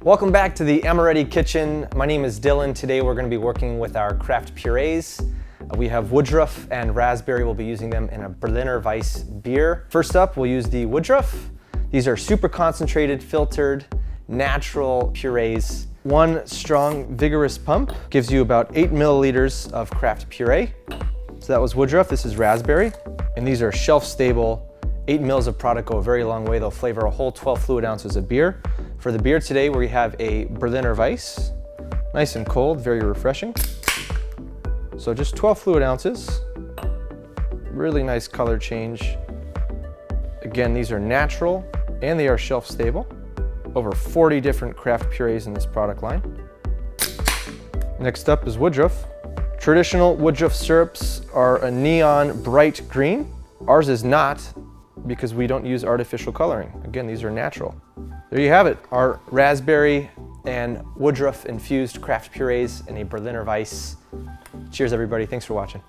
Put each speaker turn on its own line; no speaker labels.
Welcome back to the Amoretti kitchen. My name is Dylan. Today we're going to be working with our Craft Purées. We have Woodruff and raspberry. We'll be using them in a Berliner Weisse beer. First up, we'll use the Woodruff. These are super concentrated, filtered, natural purees. One strong, vigorous pump gives you about 8 milliliters of Craft Purée. So that was Woodruff. This is raspberry. And these are shelf-stable. 8 mils of product go a very long way. They'll flavor a whole 12 fluid ounces of beer. For the beer today, we have a Berliner Weisse. Nice and cold, very refreshing. So just 12 fluid ounces. Really nice color change. Again, these are natural and they are shelf stable. Over 40 different craft purees in this product line. Next up is Woodruff. Traditional Woodruff syrups are a neon bright green. Ours is not, because we don't use artificial coloring. Again, these are natural. There you have it, our raspberry and Woodruff infused craft purees in a Berliner Weisse. Cheers everybody, thanks for watching.